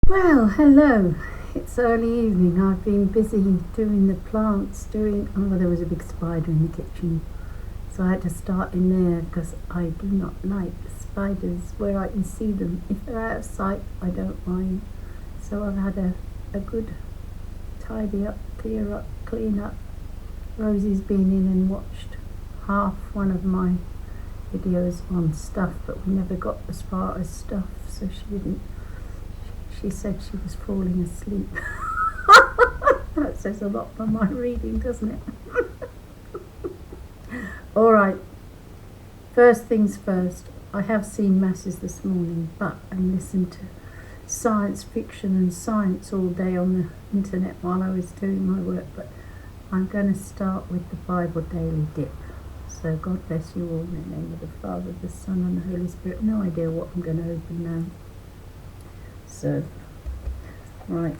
Well, hello. It's early evening. I've been busy doing the plants, there was a big spider in the kitchen. So I had to start in there because I do not like spiders where I can see them. If they're out of sight, I don't mind. So I've had a good tidy up, clean up. Rosie's been in and watched half one of my videos on stuff, but we never got as far as stuff, so she said she was falling asleep. That says a lot for my reading, doesn't it? Alright, first things first. I have seen masses this morning, and listened to science fiction and science all day on the internet while I was doing my work, but I'm going to start with the Bible Daily Dip. So God bless you all in the name of the Father, the Son and the Holy Spirit. No idea what I'm going to open now. So, right,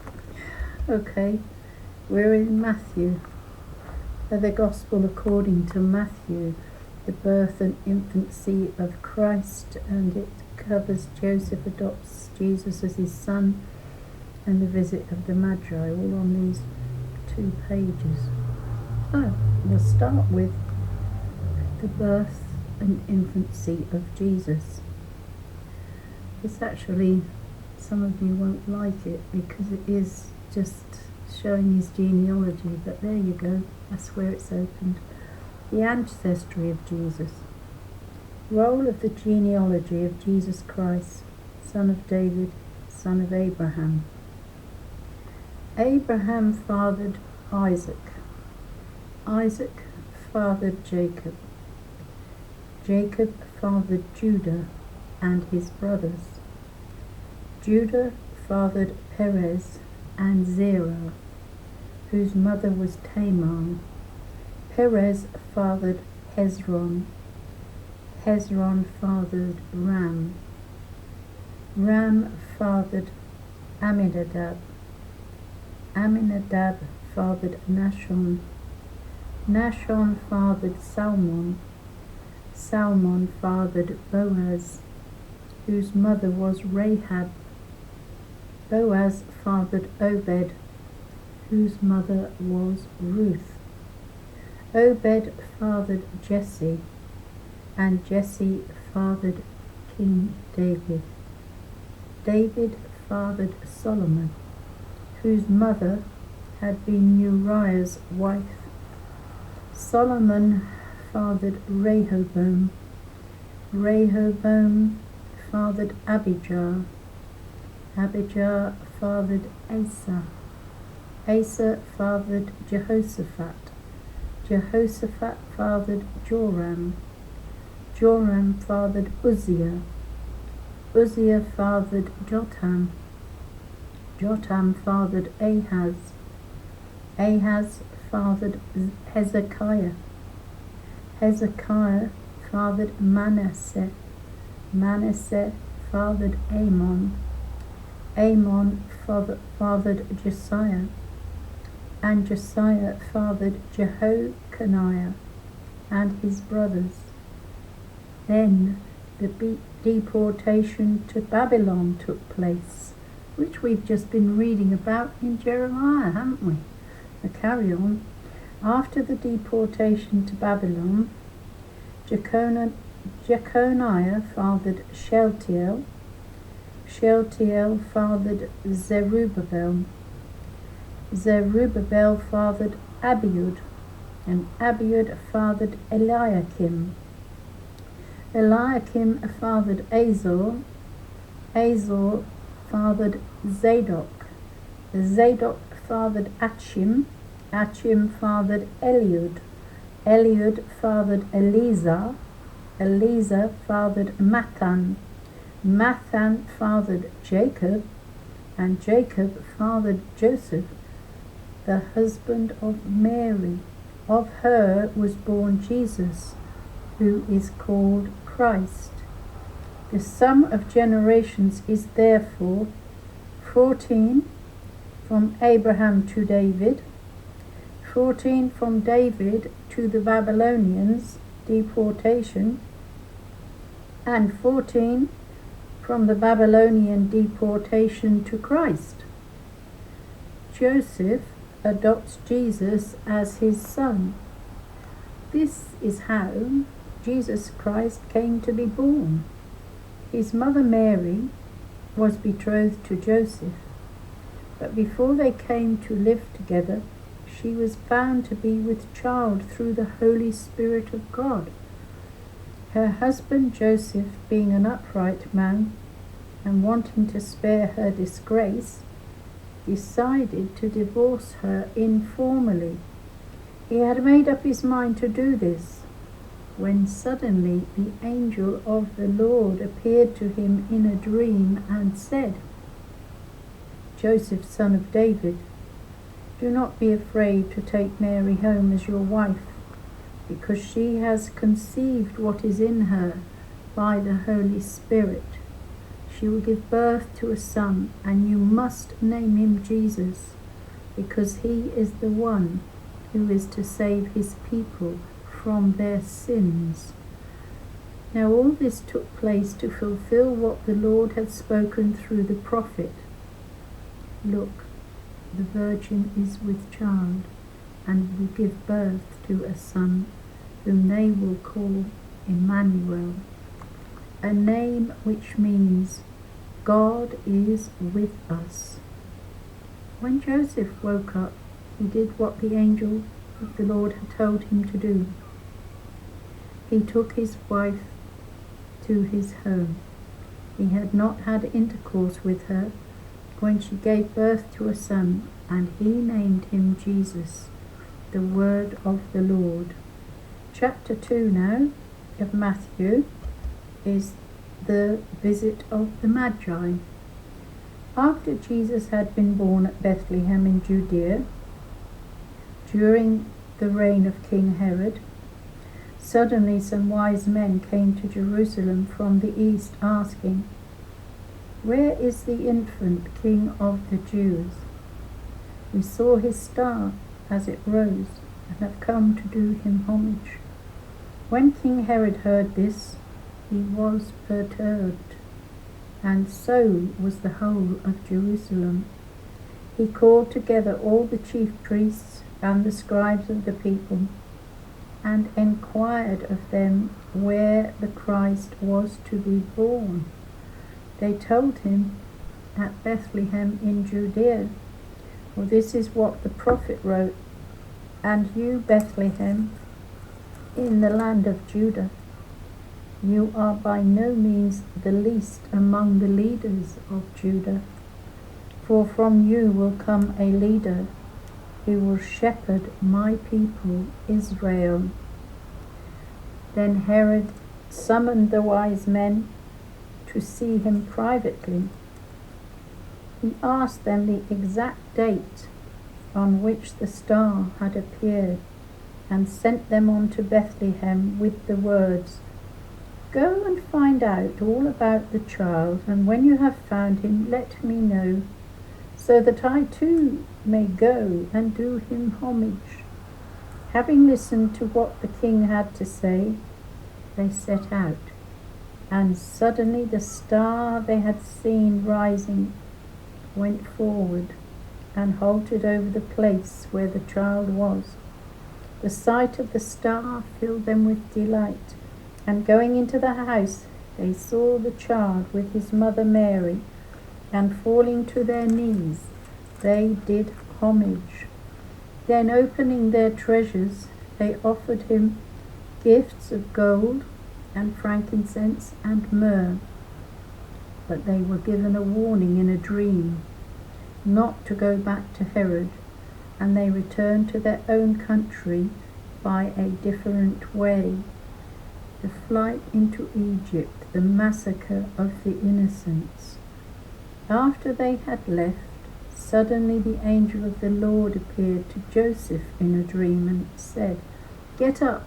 okay, we're in Matthew, the Gospel according to Matthew, the birth and infancy of Christ, and it covers Joseph adopts Jesus as his son and the visit of the Magi, all on these 2 pages. So, we'll start with the birth and infancy of Jesus. It's actually, some of you won't like it because it is just showing his genealogy, but there you go, that's where it's opened. The ancestry of Jesus. Roll of the genealogy of Jesus Christ, son of David, son of Abraham. Abraham fathered Isaac. Isaac fathered Jacob. Jacob fathered Judah and his brothers. Judah fathered Perez and Zerah, whose mother was Tamar. Perez fathered Hezron. Hezron fathered Ram. Ram fathered Aminadab. Aminadab fathered Nahshon. Nahshon fathered Salmon. Salmon fathered Boaz, whose mother was Rahab. Boaz fathered Obed, whose mother was Ruth. Obed fathered Jesse, and Jesse fathered King David. David fathered Solomon, whose mother had been Uriah's wife. Solomon fathered Rehoboam. Rehoboam fathered Abijah. Abijah fathered Asa. Asa fathered Jehoshaphat. Jehoshaphat fathered Joram. Joram fathered Uzziah. Uzziah fathered Jotham. Jotham fathered Ahaz. Ahaz fathered Hezekiah. Hezekiah fathered Manasseh. Manasseh fathered Amon. Amon fathered Josiah, and Josiah fathered Jehoiachin and his brothers. Then the deportation to Babylon took place, which we've just been reading about in Jeremiah, haven't we? Now carry on. After the deportation to Babylon, Jeconiah fathered Shealtiel. Shealtiel fathered Zerubbabel. Zerubbabel fathered Abiud, and Abiud fathered Eliakim. Eliakim fathered Azor. Azor fathered Zadok. Zadok fathered Achim. Achim fathered Eliud. Eliud fathered Eleazar. Eleazar fathered Mathan. Mathan fathered Jacob, and Jacob fathered Joseph, the husband of Mary. Of her was born Jesus, who is called Christ. The sum of generations is therefore 14 from Abraham to David, 14 from David to the Babylonians, deportation, and 14 from the Babylonian deportation to Christ. Joseph adopts Jesus as his son. This is how Jesus Christ came to be born. His mother Mary was betrothed to Joseph, but before they came to live together, she was found to be with child through the Holy Spirit of God. Her husband Joseph, being an upright man and wanting to spare her disgrace, decided to divorce her informally. He had made up his mind to do this when suddenly the angel of the Lord appeared to him in a dream and said, "Joseph, son of David, do not be afraid to take Mary home as your wife, because she has conceived what is in her by the Holy Spirit. She will give birth to a son, and you must name him Jesus, because he is the one who is to save his people from their sins." Now all this took place to fulfill what the Lord had spoken through the prophet. "Look, the virgin is with child, and will give birth to a son, whom they will call Emmanuel, a name which means God is with us." When Joseph woke up, he did what the angel of the Lord had told him to do. He took his wife to his home. He had not had intercourse with her when she gave birth to a son, and he named him Jesus, the word of the Lord. Chapter 2 now of Matthew is the visit of the Magi. After Jesus had been born at Bethlehem in Judea, during the reign of King Herod, suddenly some wise men came to Jerusalem from the east, asking, "Where is the infant King of the Jews? We saw his star as it rose, and have come to do him homage." When King Herod heard this, he was perturbed, and so was the whole of Jerusalem. He called together all the chief priests and the scribes of the people, and enquired of them where the Christ was to be born. They told him, "At Bethlehem in Judea, for this is what the prophet wrote, and you, Bethlehem, in the land of Judah, you are by no means the least among the leaders of Judah, for from you will come a leader who will shepherd my people Israel." Then Herod summoned the wise men to see him privately. He asked them the exact date on which the star had appeared, and sent them on to Bethlehem with the words, "Go and find out all about the child, and when you have found him, let me know, so that I too may go and do him homage." Having listened to what the king had to say, they set out, and suddenly the star they had seen rising went forward and halted over the place where the child was. The sight of the star filled them with delight, and going into the house, they saw the child with his mother Mary, and falling to their knees, they did homage. Then opening their treasures, they offered him gifts of gold and frankincense and myrrh. But they were given a warning in a dream not to go back to Herod, and they returned to their own country by a different way. The flight into Egypt, the massacre of the innocents. After they had left, suddenly the angel of the Lord appeared to Joseph in a dream and said, "Get up,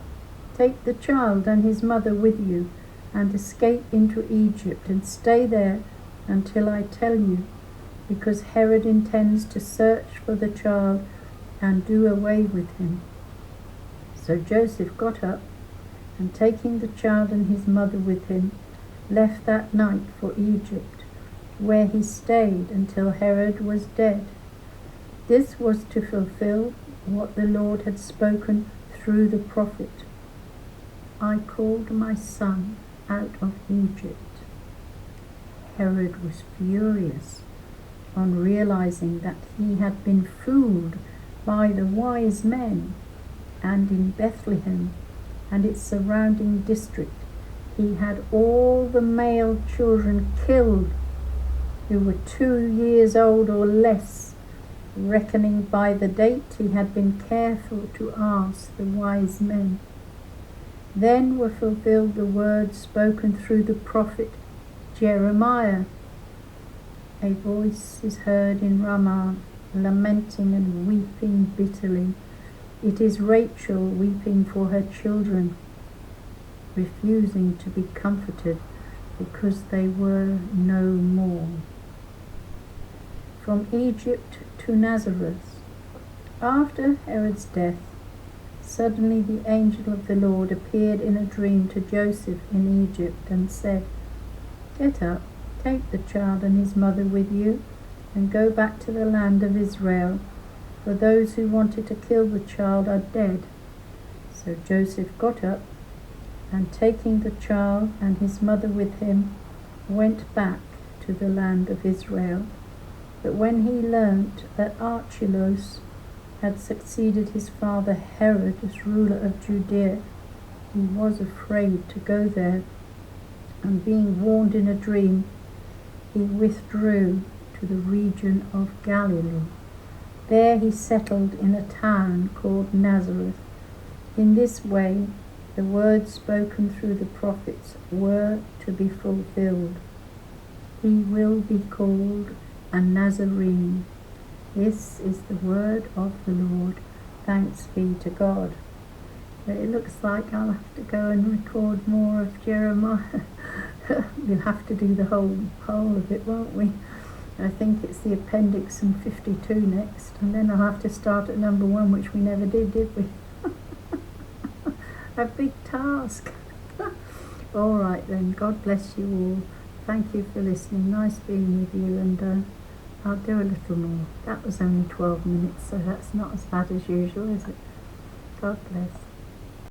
take the child and his mother with you, and escape into Egypt, and stay there until I tell you, because Herod intends to search for the child and do away with him." So Joseph got up, and taking the child and his mother with him, left that night for Egypt, where he stayed until Herod was dead. This was to fulfill what the Lord had spoken through the prophet. I called my son out of Egypt. Herod was furious on realizing that he had been fooled by the wise men, and in Bethlehem and its surrounding district he had all the male children killed who were 2 years old or less, reckoning by the date he had been careful to ask the wise men. Then were fulfilled the words spoken through the prophet Jeremiah. A voice is heard in Ramah, lamenting and weeping bitterly. It is Rachel weeping for her children, refusing to be comforted because they were no more. From Egypt to Nazareth. After Herod's death, suddenly the angel of the Lord appeared in a dream to Joseph in Egypt and said, "Get up, take the child and his mother with you, and go back to the land of Israel, for those who wanted to kill the child are dead." So Joseph got up, and taking the child and his mother with him, went back to the land of Israel. But when he learnt that Archelaus had succeeded his father Herod as ruler of Judea, he was afraid to go there, and being warned in a dream, he withdrew to the region of Galilee. There he settled in a town called Nazareth. In this way the words spoken through the prophets were to be fulfilled. He will be called a Nazarene. This is the word of the Lord. Thanks be to God. But it looks like I'll have to go and record more of Jeremiah. We'll have to do the whole of it, won't we? I think it's the appendix and 52 next, and then I'll have to start at number 1, which we never did we? A big task. All right then, God bless you all. Thank you for listening. Nice being with you, and I'll do a little more. That was only 12 minutes, so that's not as bad as usual, is it? God bless.